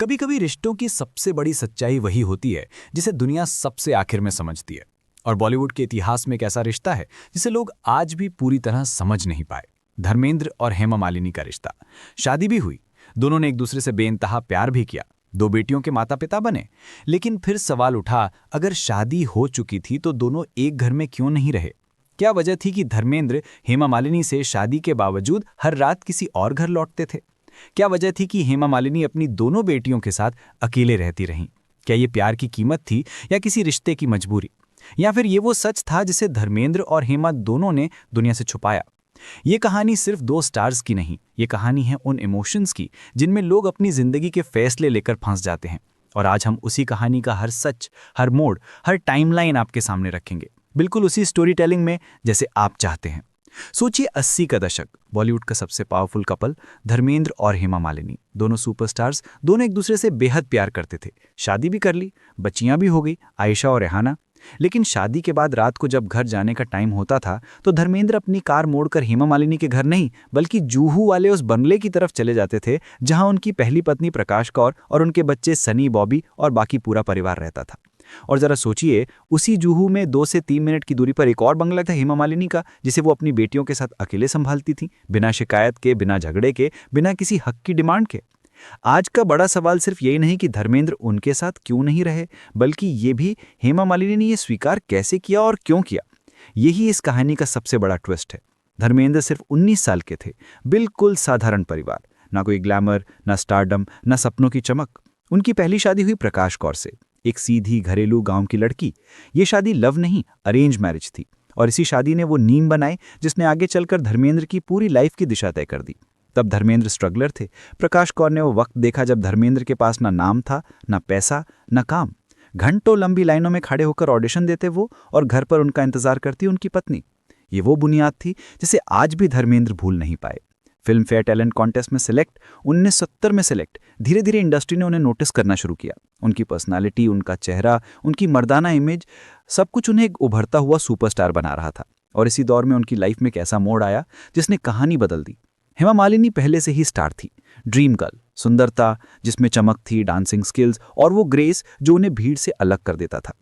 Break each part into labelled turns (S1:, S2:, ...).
S1: कभी कभी रिश्तों की सबसे बड़ी सच्चाई वही होती है जिसे दुनिया सबसे आखिर में समझती है। और बॉलीवुड के इतिहास में एक ऐसा रिश्ता है जिसे लोग आज भी पूरी तरह समझ नहीं पाए। धर्मेंद्र और हेमा मालिनी का रिश्ता। शादी भी हुई, दोनों ने एक दूसरे से बेइंतहा प्यार भी किया, 2 बेटियों के माता पिता बने। लेकिन फिर सवाल उठा, अगर शादी हो चुकी थी तो दोनों एक घर में क्यों नहीं रहे? क्या वजह थी कि धर्मेंद्र हेमा मालिनी से शादी के बावजूद हर रात किसी और घर लौटते थे? क्या वजह थी कि हेमा मालिनी अपनी दोनों बेटियों के साथ अकेले रहती रहीं? क्या ये प्यार की कीमत थी या किसी रिश्ते की मजबूरी? या फिर ये वो सच था जिसे धर्मेंद्र और हेमा दोनों ने दुनिया से छुपाया? ये कहानी सिर्फ 2 स्टार्स की नहीं, ये कहानी है उन इमोशंस की जिनमें लोग अपनी जिंदगी के फैसले लेकर फंस जाते हैं। और आज हम उसी कहानी का हर सच, हर मोड़, हर टाइमलाइन आपके सामने रखेंगे, बिल्कुल उसी स्टोरी टेलिंग में जैसे आप चाहते हैं। सोचिए 80 का दशक, बॉलीवुड का सबसे पावरफुल कपल धर्मेंद्र और हेमा मालिनी, दोनों सुपरस्टार्स, दोनों एक दूसरे से बेहद प्यार करते थे। शादी भी कर ली, बच्चियां भी हो गई, आयशा और रेहाना। लेकिन शादी के बाद रात को जब घर जाने का टाइम होता था तो धर्मेंद्र अपनी कार मोड़कर हेमा मालिनी के घर नहीं बल्कि जूहू वाले उस बंगले की तरफ चले जाते थे जहां उनकी पहली पत्नी प्रकाश कौर और उनके बच्चे सनी, बॉबी और बाकी पूरा परिवार रहता था। और जरा सोचिए, उसी जूहू में 2 से 3 मिनट की दूरी पर एक और बंगला था हेमा मालिनी का, जिसे वो अपनी बेटियों के साथ अकेले संभालती थी, बिना शिकायत के, बिना झगड़े के, बिना किसी हक की डिमांड के। आज का बड़ा सवाल सिर्फ यही नहीं कि धर्मेंद्र उनके साथ क्यों नहीं रहे, बल्कि ये भी हेमा मालिनी ने ये स्वीकार कैसे किया और क्यों किया। यही इस कहानी का सबसे बड़ा ट्विस्ट है। धर्मेंद्र सिर्फ 19 साल के थे, बिल्कुल साधारण परिवार, ना कोई ग्लैमर, ना स्टारडम, ना सपनों की चमक। उनकी पहली शादी हुई प्रकाश कौर से, एक सीधी घरेलू गांव की लड़की। ये शादी लव नहीं, अरेंज मैरिज थी। और इसी शादी ने वो नींव बनाई जिसने आगे चलकर धर्मेंद्र की पूरी लाइफ की दिशा तय कर दी। तब धर्मेंद्र स्ट्रगलर थे। प्रकाश कौर ने वो वक्त देखा जब धर्मेंद्र के पास ना नाम था, ना पैसा, ना काम। घंटों लंबी लाइनों में खड़े होकर ऑडिशन देते वो, और घर पर उनका इंतजार करती उनकी पत्नी। ये वो बुनियाद थी जिसे आज भी धर्मेंद्र भूल नहीं पाए। फिल्म फेयर टैलेंट कॉन्टेस्ट में सिलेक्ट, 1970 में सिलेक्ट। धीरे धीरे इंडस्ट्री ने उन्हें नोटिस करना शुरू किया। उनकी पर्सनालिटी, उनका चेहरा, उनकी मर्दाना इमेज, सब कुछ उन्हें एक उभरता हुआ सुपरस्टार बना रहा था। और इसी दौर में उनकी लाइफ में एक ऐसा मोड़ आया जिसने कहानी बदल दी। हेमा मालिनी पहले से ही स्टार थी, ड्रीम गर्ल, सुंदरता जिसमें चमक थी, डांसिंग स्किल्स और वो ग्रेस जो उन्हें भीड़ से अलग कर देता था।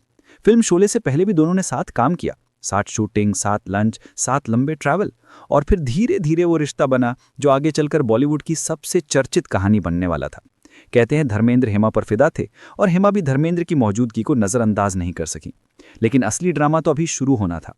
S1: फिल्म शोले से पहले भी दोनों ने साथ काम किया, साथ शूटिंग, साथ लंच, साथ लंबे ट्रैवल। और फिर धीरे धीरे वो रिश्ता बना जो आगे चलकर बॉलीवुड की सबसे चर्चित कहानी बनने वाला था। कहते हैं धर्मेंद्र हेमा पर फिदा थे और हेमा भी धर्मेंद्र की मौजूदगी को नजरअंदाज नहीं कर सकी। लेकिन असली ड्रामा तो अभी शुरू होना था।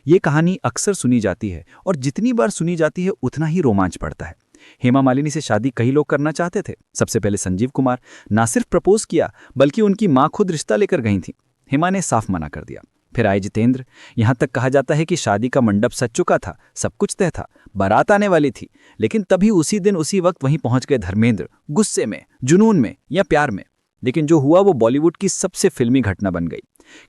S1: ये कहानी अक्सर सुनी जाती है और जितनी बार सुनी जाती है उतना ही रोमांच बढ़ता है। हेमा मालिनी से शादी कई लोग करना चाहते थे। सबसे पहले संजीव कुमार ना सिर्फ प्रपोज किया बल्कि उनकी मां खुद रिश्ता लेकर गई थी। हेमा ने साफ मना कर दिया। फिर आए जितेंद्र। यहां तक कहा जाता है कि शादी का मंडप सज चुका था, सब कुछ तय था, बारात आने वाली थी। लेकिन तभी उसी दिन उसी वक्त वहीं पहुंच गए धर्मेंद्र, गुस्से में, जुनून में या प्यार में। लेकिन जो हुआ वो बॉलीवुड की सबसे फिल्मी घटना बन गई।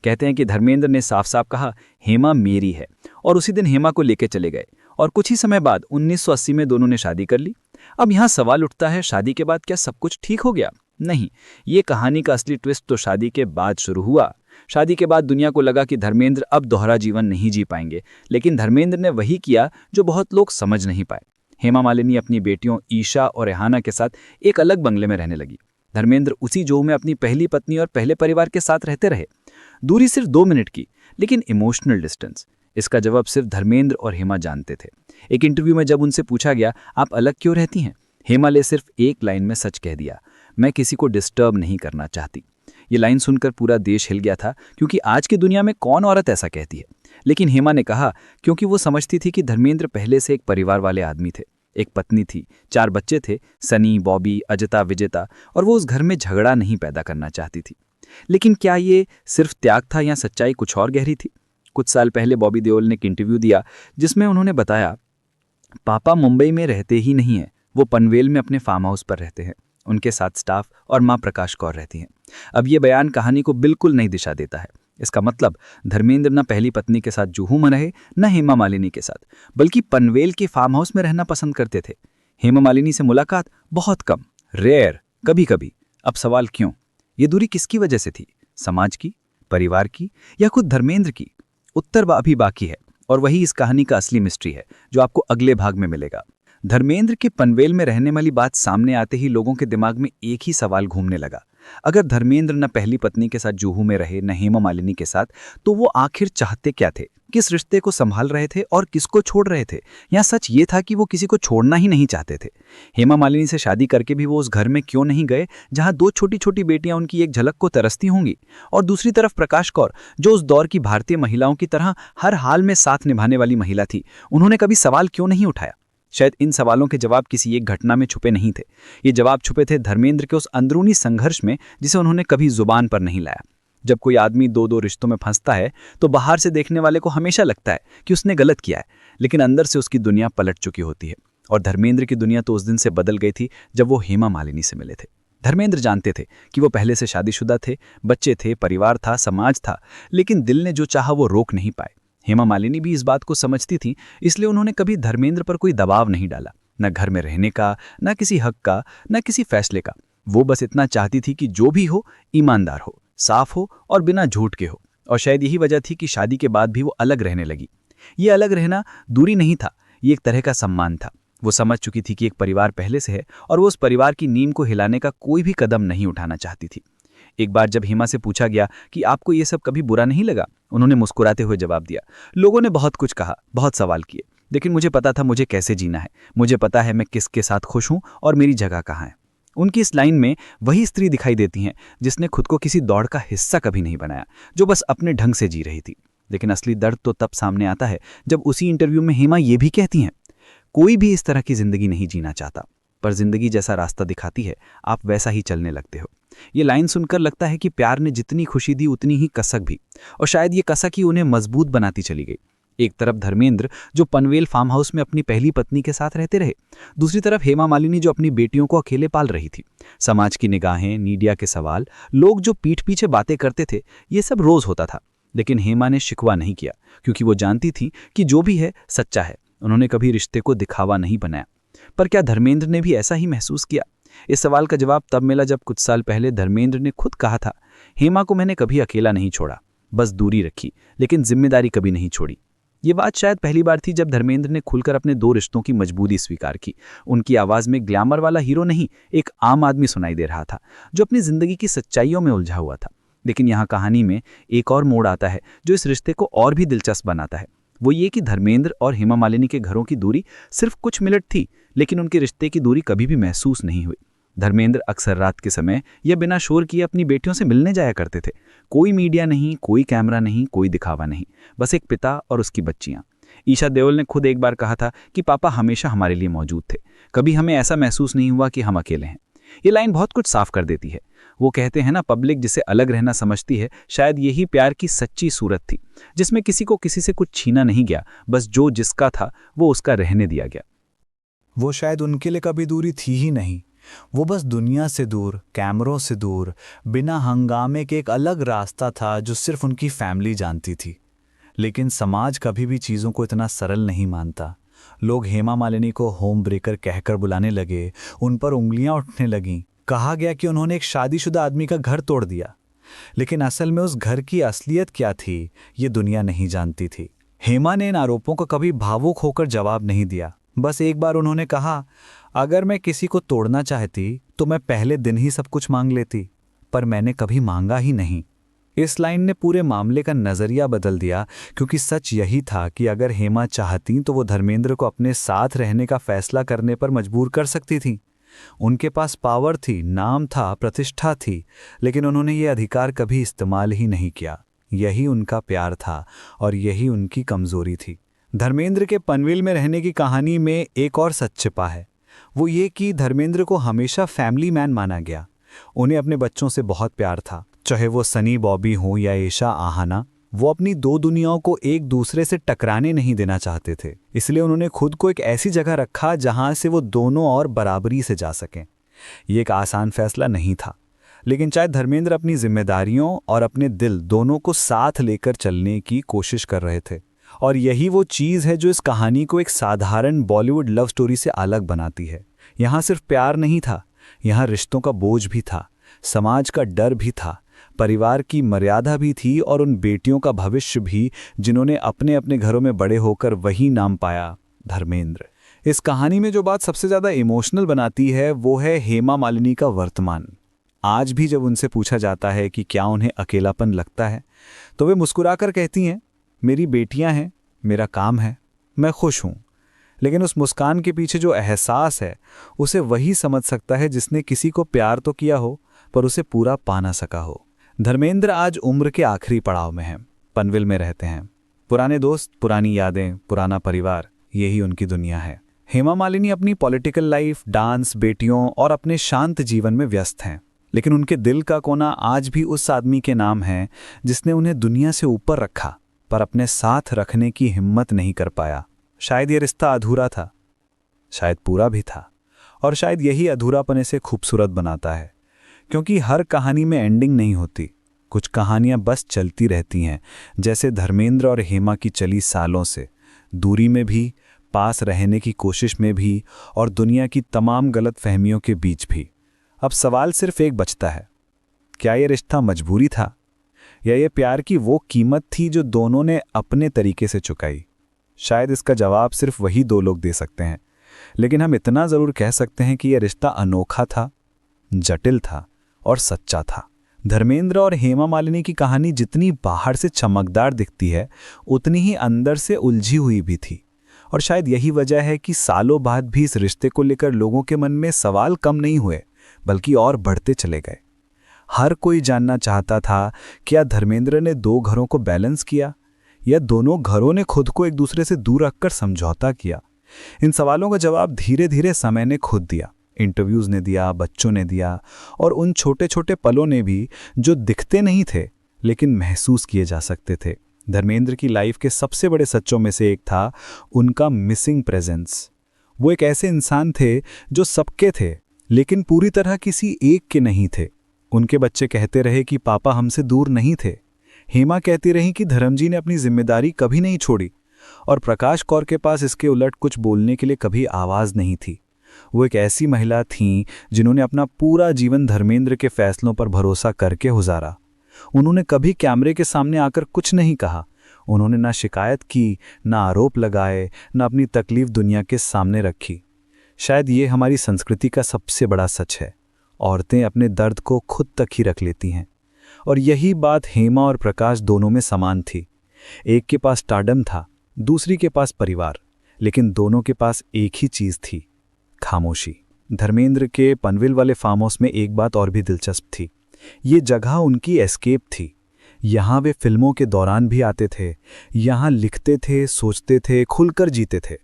S1: कहते हैं कि धर्मेंद्र ने साफ साफ कहा, हेमा मेरी है, और उसी दिन हेमा को लेकर चले गए। और कुछ ही समय बाद 1980 में दोनों ने शादी कर ली। अब यहाँ सवाल उठता है, शादी के बाद क्या सब कुछ ठीक हो गया? नहीं, ये कहानी का असली ट्विस्ट तो शादी के बाद शुरू हुआ। शादी के बाद दुनिया को लगा कि धर्मेंद्र अब दोहरा जीवन नहीं जी पाएंगे, लेकिन धर्मेंद्र ने वही किया जो बहुत लोग समझ नहीं पाए। हेमा मालिनी अपनी बेटियों ईशा और रेहाना के साथ एक अलग बंगले में रहने लगी। धर्मेंद्र उसी जोह में अपनी पहली पत्नी और पहले परिवार के साथ रहते रहे। दूरी सिर्फ 2 मिनट की, लेकिन इमोशनल डिस्टेंस, इसका जवाब सिर्फ धर्मेंद्र और हेमा जानते थे। एक इंटरव्यू में जब उनसे पूछा गया, आप अलग क्यों रहती हैं, हेमा ने सिर्फ एक लाइन में सच कह दिया, मैं किसी को डिस्टर्ब नहीं करना चाहती। ये लाइन सुनकर पूरा देश हिल गया था, क्योंकि आज की दुनिया में कौन औरत ऐसा कहती है। लेकिन हेमा ने कहा क्योंकि वो समझती थी कि धर्मेंद्र पहले से एक परिवार वाले आदमी थे। एक पत्नी थी, 4 बच्चे थे, सनी, बॉबी, अजता, विजेता, और वो उस घर में झगड़ा नहीं पैदा करना चाहती थी। लेकिन क्या ये सिर्फ त्याग था या सच्चाई कुछ और गहरी थी? कुछ साल पहले बॉबी देओल ने एक इंटरव्यू दिया जिसमें उन्होंने बताया, पापा मुंबई में रहते ही नहीं हैं, वो पनवेल में अपने फार्म हाउस पर रहते हैं। उनके साथ स्टाफ और मां प्रकाश कौर रहती हैं। अब ये बयान कहानी को बिल्कुल नई दिशा देता है। इसका मतलब धर्मेंद्र न पहली पत्नी के साथ जुहू में रहे, न हेमा मालिनी के साथ, बल्कि पनवेल के फार्म हाउस में रहना पसंद करते थे। हेमा मालिनी से मुलाकात बहुत कम, रेयर, कभी कभी। अब सवाल क्यों? ये दूरी किसकी वजह से थी? समाज की, परिवार की, या खुद धर्मेंद्र की? उत्तर अभी बाकी है, और वही इस कहानी का असली मिस्ट्री है जो आपको अगले भाग में मिलेगा। धर्मेंद्र के पनवेल में रहने वाली बात सामने आते ही लोगों के दिमाग में एक ही सवाल घूमने लगा। अगर धर्मेंद्र न पहली पत्नी के साथ जुहू में रहे, न हेमा मालिनी के साथ, तो वो आखिर चाहते क्या थे? किस रिश्ते को संभाल रहे थे और किसको छोड़ रहे थे? या सच ये था कि वो किसी को छोड़ना ही नहीं चाहते थे? हेमा मालिनी से शादी करके भी वो उस घर में क्यों नहीं गए जहां दो छोटी छोटी बेटियां उनकी एक झलक को तरसती होंगी? और दूसरी तरफ प्रकाश कौर, जो उस दौर की भारतीय महिलाओं की तरह हर हाल में साथ निभाने वाली महिला थी, उन्होंने कभी सवाल क्यों नहीं उठाया? शायद इन सवालों के जवाब किसी एक घटना में छुपे नहीं थे। ये जवाब छुपे थे धर्मेंद्र के उस अंदरूनी संघर्ष में जिसे उन्होंने कभी जुबान पर नहीं लाया। जब कोई आदमी दो दो रिश्तों में फंसता है तो बाहर से देखने वाले को हमेशा लगता है कि उसने गलत किया है, लेकिन अंदर से उसकी दुनिया पलट चुकी होती है। और धर्मेंद्र की दुनिया तो उस दिन से बदल गई थी जब वो हेमा मालिनी से मिले थे। धर्मेंद्र जानते थे कि वो पहले से शादीशुदा थे, बच्चे थे, परिवार था, समाज था, लेकिन दिल ने जो चाहा वो रोक नहीं पाए। हेमा मालिनी भी इस बात को समझती थी, इसलिए उन्होंने कभी धर्मेंद्र पर कोई दबाव नहीं डाला, न घर में रहने का, न किसी हक का, न किसी फैसले का। वो बस इतना चाहती थी कि जो भी हो ईमानदार हो, साफ हो और बिना झूठ के हो। और शायद यही वजह थी कि शादी के बाद भी वो अलग रहने लगी। ये अलग रहना दूरी नहीं था, ये एक तरह का सम्मान था। वो समझ चुकी थी कि एक परिवार पहले से है और वो उस परिवार की नींव को हिलाने का कोई भी कदम नहीं उठाना चाहती थी। एक बार जब हेमा से पूछा गया कि आपको ये सब कभी बुरा नहीं लगा, उन्होंने मुस्कुराते हुए जवाब दिया, लोगों ने बहुत कुछ कहा, बहुत सवाल किए, लेकिन मुझे पता था मुझे कैसे जीना है। मुझे पता है मैं किसके साथ खुश हूं और मेरी जगह कहाँ है। उनकी इस लाइन में वही स्त्री दिखाई देती हैं जिसने खुद को किसी दौड़ का हिस्सा कभी नहीं बनाया, जो बस अपने ढंग से जी रही थी। लेकिन असली दर्द तो तब सामने आता है जब उसी इंटरव्यू में हेमा ये भी कहती हैं, कोई भी इस तरह की जिंदगी नहीं जीना चाहता, पर जिंदगी जैसा रास्ता दिखाती है आप वैसा ही चलने लगते हो। ये लाइन सुनकर लगता है कि प्यार ने जितनी खुशी दी उतनी ही कसक भी, और शायद ये कसक ही उन्हें मजबूत बनाती चली गई। एक तरफ धर्मेंद्र जो पनवेल फार्म हाउस में अपनी पहली पत्नी के साथ रहते रहे, दूसरी तरफ हेमा मालिनी जो अपनी बेटियों को अकेले पाल रही थी। समाज की निगाहें, मीडिया के सवाल, लोग जो पीठ पीछे बातें करते थे, ये सब रोज होता था। लेकिन हेमा ने शिकवा नहीं किया, क्योंकि वो जानती थी कि जो भी है सच्चा है। उन्होंने कभी रिश्ते को दिखावा नहीं बनाया। पर क्या धर्मेंद्र ने भी ऐसा ही महसूस किया? इस सवाल का जवाब तब मिला जब कुछ साल पहले धर्मेंद्र ने खुद कहा था, हेमा को मैंने कभी अकेला नहीं छोड़ा, बस दूरी रखी, लेकिन जिम्मेदारी कभी नहीं छोड़ी। ये बात शायद पहली बार थी जब धर्मेंद्र ने खुलकर अपने दो रिश्तों की मजबूरी स्वीकार की। उनकी आवाज में ग्लैमर वाला हीरो नहीं, एक आम आदमी सुनाई दे रहा था, जो अपनी जिंदगी की सच्चाइयों में उलझा हुआ था। लेकिन यहाँ कहानी में एक और मोड़ आता है जो इस रिश्ते को और भी दिलचस्प बनाता है। वो ये कि धर्मेंद्र और हेमा मालिनी के घरों की दूरी सिर्फ कुछ मिनट थी, लेकिन उनके रिश्ते की दूरी कभी भी महसूस नहीं हुई। धर्मेंद्र अक्सर रात के समय या बिना शोर किए अपनी बेटियों से मिलने जाया करते थे। कोई मीडिया नहीं, कोई कैमरा नहीं, कोई दिखावा नहीं, बस एक पिता और उसकी बच्चियां। ईशा देओल ने खुद एक बार कहा था कि पापा हमेशा हमारे लिए मौजूद थे, कभी हमें ऐसा महसूस नहीं हुआ कि हम अकेले हैं। ये लाइन बहुत कुछ साफ कर देती है। वो कहते हैं ना, पब्लिक जिसे अलग रहना समझती है, शायद यही प्यार की सच्ची सूरत थी, जिसमें किसी को किसी से कुछ छीना नहीं गया, बस जो जिसका था वो उसका रहने दिया गया।
S2: वो शायद उनके लिए कभी दूरी थी ही नहीं, वो बस दुनिया से दूर, कैमरों से दूर, बिना हंगामे के एक अलग रास्ता था जो सिर्फ उनकी फैमिली जानती थी। लेकिन समाज कभी भी चीज़ों को इतना सरल नहीं मानता। लोग हेमा मालिनी को होम ब्रेकर कहकर बुलाने लगे, उन पर उंगलियां उठने लगीं। कहा गया कि उन्होंने एक शादीशुदा आदमी का घर तोड़ दिया। लेकिन असल में उस घर की असलियत क्या थी, ये दुनिया नहीं जानती थी। हेमा ने इन आरोपों को कभी भावुक होकर जवाब नहीं दिया। बस एक बार उन्होंने कहा, अगर मैं किसी को तोड़ना चाहती तो मैं पहले दिन ही सब कुछ मांग लेती, पर मैंने कभी मांगा ही नहीं। इस लाइन ने पूरे मामले का नजरिया बदल दिया, क्योंकि सच यही था कि अगर हेमा चाहती तो वो धर्मेंद्र को अपने साथ रहने का फैसला करने पर मजबूर कर सकती थी। उनके पास पावर थी, नाम था, प्रतिष्ठा थी, लेकिन उन्होंने ये अधिकार कभी इस्तेमाल ही नहीं किया। यही उनका प्यार था और यही उनकी कमजोरी थी। धर्मेंद्र के पनवेल में रहने की कहानी में एक और सच छिपा है। वो ये कि धर्मेंद्र को हमेशा फैमिली मैन माना गया। उन्हें अपने बच्चों से बहुत प्यार था, चाहे वो सनी बॉबी हो या ईशा आहाना। वो अपनी दो दुनियाओं को एक दूसरे से टकराने नहीं देना चाहते थे, इसलिए उन्होंने खुद को एक ऐसी जगह रखा जहां से वो दोनों और बराबरी से जा सकें। ये एक आसान फैसला नहीं था, लेकिन शायद धर्मेंद्र अपनी जिम्मेदारियों और अपने दिल दोनों को साथ लेकर चलने की कोशिश कर रहे थे। और यही वो चीज़ है जो इस कहानी को एक साधारण बॉलीवुड लव स्टोरी से अलग बनाती है। यहाँ सिर्फ प्यार नहीं था, यहाँ रिश्तों का बोझ भी था, समाज का डर भी था, परिवार की मर्यादा भी थी और उन बेटियों का भविष्य भी जिन्होंने अपने अपने घरों में बड़े होकर वही नाम पाया, धर्मेंद्र। इस कहानी में जो बात सबसे ज़्यादा इमोशनल बनाती है वो है हेमा मालिनी का वर्तमान। आज भी जब उनसे पूछा जाता है कि क्या उन्हें अकेलापन लगता है, तो वे मुस्कुराकर कहती हैं, मेरी बेटियां हैं, मेरा काम है, मैं खुश हूं। लेकिन उस मुस्कान के पीछे जो एहसास है उसे वही समझ सकता है जिसने किसी को प्यार तो किया हो पर उसे पूरा पा ना सका हो। धर्मेंद्र आज उम्र के आखिरी पड़ाव में हैं, पनवेल में रहते हैं। पुराने दोस्त, पुरानी यादें, पुराना परिवार, यही उनकी दुनिया है। हेमा मालिनी अपनी पॉलिटिकल लाइफ, डांस, बेटियों और अपने शांत जीवन में व्यस्त हैं, लेकिन उनके दिल का कोना आज भी उस आदमी के नाम है जिसने उन्हें दुनिया से ऊपर रखा पर अपने साथ रखने की हिम्मत नहीं कर पाया। शायद ये रिश्ता अधूरा था, शायद पूरा भी था, और शायद यही अधूरापन इसे खूबसूरत बनाता है, क्योंकि हर कहानी में एंडिंग नहीं होती। कुछ कहानियां बस चलती रहती हैं, जैसे धर्मेंद्र और हेमा की चली सालों से, दूरी में भी, पास रहने की कोशिश में भी, और दुनिया की तमाम गलत फहमियों के बीच भी। अब सवाल सिर्फ एक बचता है, क्या ये रिश्ता मजबूरी था या ये प्यार की वो कीमत थी जो दोनों ने अपने तरीके से चुकाई? शायद इसका जवाब सिर्फ वही दो लोग दे सकते हैं, लेकिन हम इतना ज़रूर कह सकते हैं कि यह रिश्ता अनोखा था, जटिल था और सच्चा था। धर्मेंद्र और हेमा मालिनी की कहानी जितनी बाहर से चमकदार दिखती है उतनी ही अंदर से उलझी हुई भी थी, और शायद यही वजह है कि सालों बाद भी इस रिश्ते को लेकर लोगों के मन में सवाल कम नहीं हुए बल्कि और बढ़ते चले गए। हर कोई जानना चाहता था, क्या धर्मेंद्र ने दो घरों को बैलेंस किया या दोनों घरों ने खुद को एक दूसरे से दूर रखकर समझौता किया? इन सवालों का जवाब धीरे धीरे समय ने खुद दिया। इंटरव्यूज ने दिया, बच्चों ने दिया, और उन छोटे छोटे पलों ने भी जो दिखते नहीं थे लेकिन महसूस किए जा सकते थे। धर्मेंद्र की लाइफ के सबसे बड़े सच्चों में से एक था उनका मिसिंग प्रेजेंस। वो एक ऐसे इंसान थे जो सबके थे लेकिन पूरी तरह किसी एक के नहीं थे। उनके बच्चे कहते रहे कि पापा हमसे दूर नहीं थे, हेमा कहती रही कि धर्मजी ने अपनी जिम्मेदारी कभी नहीं छोड़ी, और प्रकाश कौर के पास इसके उलट कुछ बोलने के लिए कभी आवाज़ नहीं थी। वो एक ऐसी महिला थीं जिन्होंने अपना पूरा जीवन धर्मेंद्र के फैसलों पर भरोसा करके गुजारा। उन्होंने कभी कैमरे के सामने आकर कुछ नहीं कहा। उन्होंने ना शिकायत की, ना आरोप लगाए, ना अपनी तकलीफ दुनिया के सामने रखी। शायद ये हमारी संस्कृति का सबसे बड़ा सच है, औरतें अपने दर्द को खुद तक ही रख लेती हैं। और यही बात हेमा और प्रकाश दोनों में समान थी। एक के पास स्टारडम था, दूसरी के पास परिवार, लेकिन दोनों के पास एक ही चीज़ थी, खामोशी। धर्मेंद्र के पनवेल वाले फार्म हाउस में एक बात और भी दिलचस्प थी, ये जगह उनकी एस्केप थी। यहाँ वे फिल्मों के दौरान भी आते थे, यहाँ लिखते थे, सोचते थे, खुलकर जीते थे।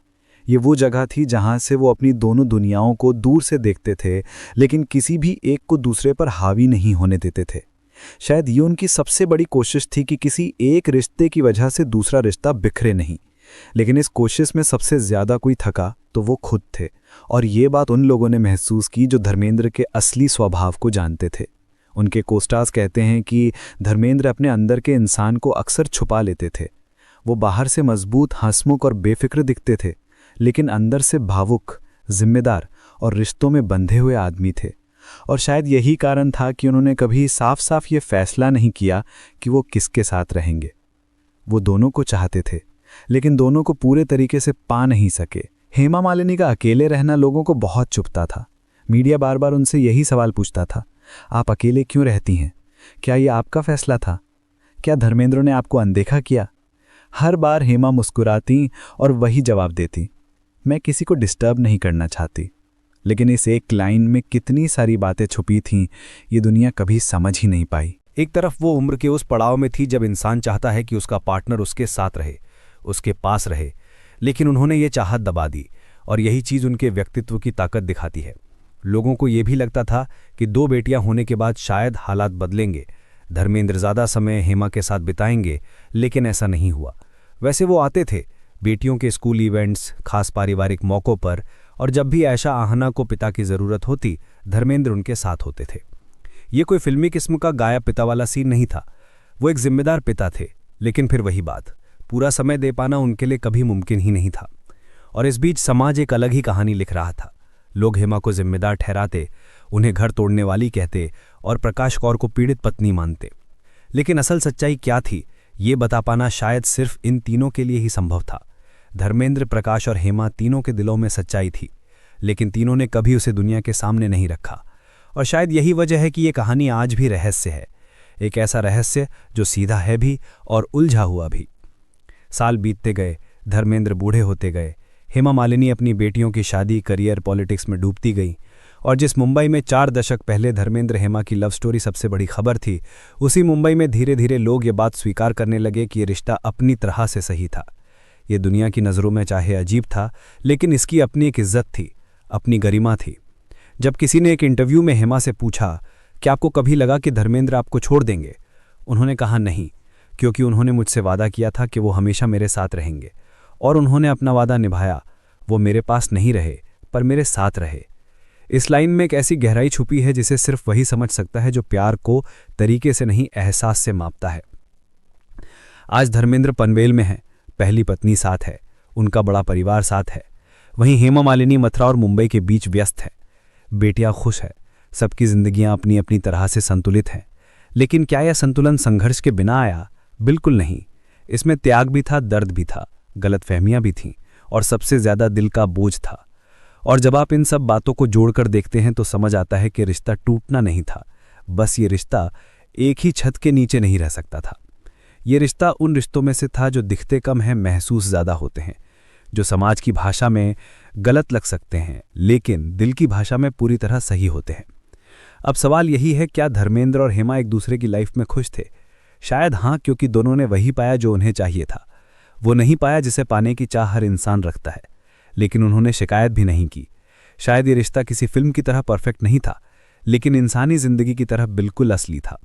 S2: ये वो जगह थी जहाँ से वो अपनी दोनों दुनियाओं को दूर से देखते थे, लेकिन किसी भी एक को दूसरे पर हावी नहीं होने देते थे। शायद ये उनकी सबसे बड़ी कोशिश थी कि किसी एक रिश्ते की वजह से दूसरा रिश्ता बिखरे नहीं। लेकिन इस कोशिश में सबसे ज़्यादा कोई थका तो वो खुद थे, और ये बात उन लोगों ने महसूस की जो धर्मेंद्र के असली स्वभाव को जानते थे। उनके कोस्टार्स कहते हैं कि धर्मेंद्र अपने अंदर के इंसान को अक्सर छुपा लेते थे। वो बाहर से मजबूत, हंसमुख और बेफिक्र दिखते थे, लेकिन अंदर से भावुक, जिम्मेदार और रिश्तों में बंधे हुए आदमी थे। और शायद यही कारण था कि उन्होंने कभी साफ साफ ये फैसला नहीं किया कि वो किसके साथ रहेंगे। वो दोनों को चाहते थे, लेकिन दोनों को पूरे तरीके से पा नहीं सके। हेमा मालिनी का अकेले रहना लोगों को बहुत चुभता था। मीडिया बार बार उनसे यही सवाल पूछता था, आप अकेले क्यों रहती हैं? क्या ये आपका फैसला था? क्या धर्मेंद्र ने आपको अनदेखा किया? हर बार हेमा मुस्कुराती और वही जवाब देती, मैं किसी को डिस्टर्ब नहीं करना चाहती। लेकिन इस एक लाइन में कितनी सारी बातें छुपी थीं, ये दुनिया कभी समझ ही नहीं पाई।
S3: एक तरफ वो उम्र के उस पड़ाव में थी जब इंसान चाहता है कि उसका पार्टनर उसके साथ रहे, उसके पास रहे, लेकिन उन्होंने ये चाहत दबा दी, और यही चीज़ उनके व्यक्तित्व की ताकत दिखाती है। लोगों को ये भी लगता था कि दो बेटियां होने के बाद शायद हालात बदलेंगे, धर्मेंद्र ज़्यादा समय हेमा के साथ बिताएंगे, लेकिन ऐसा नहीं हुआ। वैसे वो आते थे बेटियों के स्कूल इवेंट्स, खास पारिवारिक मौक़ों पर, और जब भी आयशा आहना को पिता की ज़रूरत होती, धर्मेंद्र उनके साथ होते थे। ये कोई फिल्मी किस्म का गायब पिता वाला सीन नहीं था, वो एक जिम्मेदार पिता थे। लेकिन फिर वही बात, पूरा समय दे पाना उनके लिए कभी मुमकिन ही नहीं था। और इस बीच समाज एक अलग ही कहानी लिख रहा था। लोग हेमा को जिम्मेदार ठहराते, उन्हें घर तोड़ने वाली कहते और प्रकाश कौर को पीड़ित पत्नी मानते। लेकिन असल सच्चाई क्या थी, ये बता पाना शायद सिर्फ इन तीनों के लिए ही संभव था। धर्मेंद्र, प्रकाश और हेमा तीनों के दिलों में सच्चाई थी, लेकिन तीनों ने कभी उसे दुनिया के सामने नहीं रखा। और शायद यही वजह है कि ये कहानी आज भी रहस्य है, एक ऐसा रहस्य जो सीधा है भी और उलझा हुआ भी। साल बीतते गए, धर्मेंद्र बूढ़े होते गए, हेमा मालिनी अपनी बेटियों की शादी, करियर, पॉलिटिक्स में डूबती गई, और जिस मुंबई में 4 दशक पहले धर्मेंद्र हेमा की लव स्टोरी सबसे बड़ी खबर थी, उसी मुंबई में धीरे धीरे लोग ये बात स्वीकार करने लगे कि ये रिश्ता अपनी तरह से सही था। ये दुनिया की नज़रों में चाहे अजीब था, लेकिन इसकी अपनी एक इज्जत थी, अपनी गरिमा थी। जब किसी ने एक इंटरव्यू में हेमा से पूछा कि आपको कभी लगा कि धर्मेंद्र आपको छोड़ देंगे, उन्होंने कहा नहीं, क्योंकि उन्होंने मुझसे वादा किया था कि वो हमेशा मेरे साथ रहेंगे, और उन्होंने अपना वादा निभाया। वो मेरे पास नहीं रहे, पर मेरे साथ रहे। इस लाइन में एक ऐसी गहराई छुपी है जिसे सिर्फ वही समझ सकता है जो प्यार को तरीके से नहीं, एहसास से मापता है। आज धर्मेंद्र पनवेल में है, पहली पत्नी साथ है, उनका बड़ा परिवार साथ है। वहीं हेमा मालिनी मथुरा और मुंबई के बीच व्यस्त है। बेटियां खुश है, सबकी जिंदगियां अपनी अपनी तरह से संतुलित हैं। लेकिन क्या यह संतुलन संघर्ष के बिना आया? बिल्कुल नहीं। इसमें त्याग भी था, दर्द भी था, गलतफहमियां भी थीं, और सबसे ज्यादा दिल का बोझ था। और जब आप इन सब बातों को जोड़कर देखते हैं तो समझ आता है कि रिश्ता टूटना नहीं था, बस ये रिश्ता एक ही छत के नीचे नहीं रह सकता था। ये रिश्ता उन रिश्तों में से था जो दिखते कम हैं, महसूस ज़्यादा होते हैं, जो समाज की भाषा में गलत लग सकते हैं, लेकिन दिल की भाषा में पूरी तरह सही होते हैं। अब सवाल यही है, क्या धर्मेंद्र और हेमा एक दूसरे की लाइफ में खुश थे? शायद हाँ, क्योंकि दोनों ने वही पाया जो उन्हें चाहिए था। वो नहीं पाया जिसे पाने की चाह हर इंसान रखता है, लेकिन उन्होंने शिकायत भी नहीं की। शायद ये रिश्ता किसी फिल्म की तरह परफेक्ट नहीं था, लेकिन इंसानी जिंदगी की तरह बिल्कुल असली था।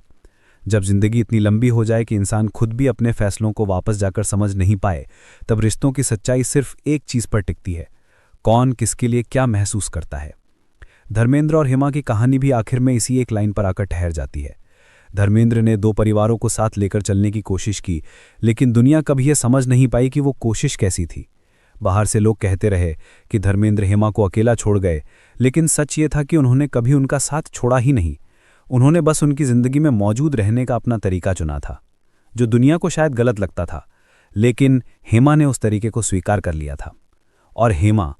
S3: जब जिंदगी इतनी लंबी हो जाए कि इंसान खुद भी अपने फैसलों को वापस जाकर समझ नहीं पाए, तब रिश्तों की सच्चाई सिर्फ एक चीज पर टिकती है, कौन किसके लिए क्या महसूस करता है। धर्मेंद्र और हेमा की कहानी भी आखिर में इसी एक लाइन पर आकर ठहर जाती है। धर्मेंद्र ने 2 परिवारों को साथ लेकर चलने की कोशिश की, लेकिन दुनिया कभी यह समझ नहीं पाई कि वो कोशिश कैसी थी। बाहर से लोग कहते रहे कि धर्मेंद्र हेमा को अकेला छोड़ गए, लेकिन सच ये था कि उन्होंने कभी उनका साथ छोड़ा ही नहीं। उन्होंने बस उनकी जिंदगी में मौजूद रहने का अपना तरीका चुना था, जो दुनिया को शायद गलत लगता था, लेकिन हेमा ने उस तरीके को स्वीकार कर लिया था। और हेमा,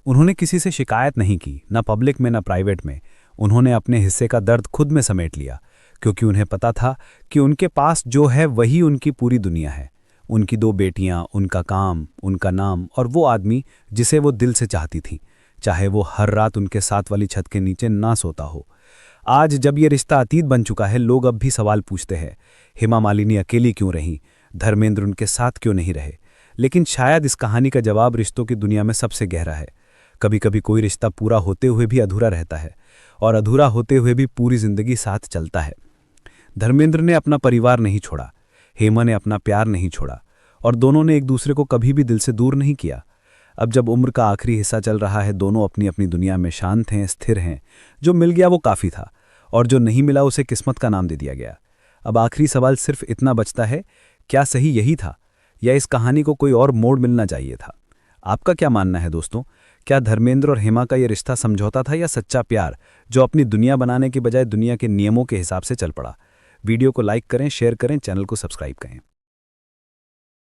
S3: उन्होंने किसी से शिकायत नहीं की, ना पब्लिक में ना प्राइवेट में। उन्होंने अपने हिस्से का दर्द खुद में समेट लिया, क्योंकि उन्हें पता था कि उनके पास जो है वही उनकी पूरी दुनिया है। उनकी 2 बेटियां, उनका काम, उनका नाम, और वो आदमी जिसे वो दिल से चाहती थीं, चाहे वो हर रात उनके साथ वाली छत के नीचे ना सोता हो। आज जब ये रिश्ता अतीत बन चुका है, लोग अब भी सवाल पूछते हैं, हेमा मालिनी अकेली क्यों रहीं, धर्मेंद्र उनके साथ क्यों नहीं रहे? लेकिन शायद इस कहानी का जवाब रिश्तों की दुनिया में सबसे गहरा है। कभी कभी कोई रिश्ता पूरा होते हुए भी अधूरा रहता है, और अधूरा होते हुए भी पूरी जिंदगी साथ चलता है। धर्मेंद्र ने अपना परिवार नहीं छोड़ा, हेमा ने अपना प्यार नहीं छोड़ा, और दोनों ने एक दूसरे को कभी भी दिल से दूर नहीं किया। अब जब उम्र का आखिरी हिस्सा चल रहा है, दोनों अपनी अपनी दुनिया में शांत हैं, स्थिर हैं। जो मिल गया वो काफ़ी था, और जो नहीं मिला उसे किस्मत का नाम दे दिया गया। अब आखिरी सवाल सिर्फ इतना बचता है, क्या सही यही था, या इस कहानी को कोई और मोड़ मिलना चाहिए था? आपका क्या मानना है दोस्तों? क्या धर्मेंद्र और हेमा का ये रिश्ता समझौता था या सच्चा प्यार, जो अपनी दुनिया बनाने के बजाय दुनिया के नियमों के हिसाब से चल पड़ा? वीडियो को लाइक करें, शेयर करें, चैनल को सब्सक्राइब करें।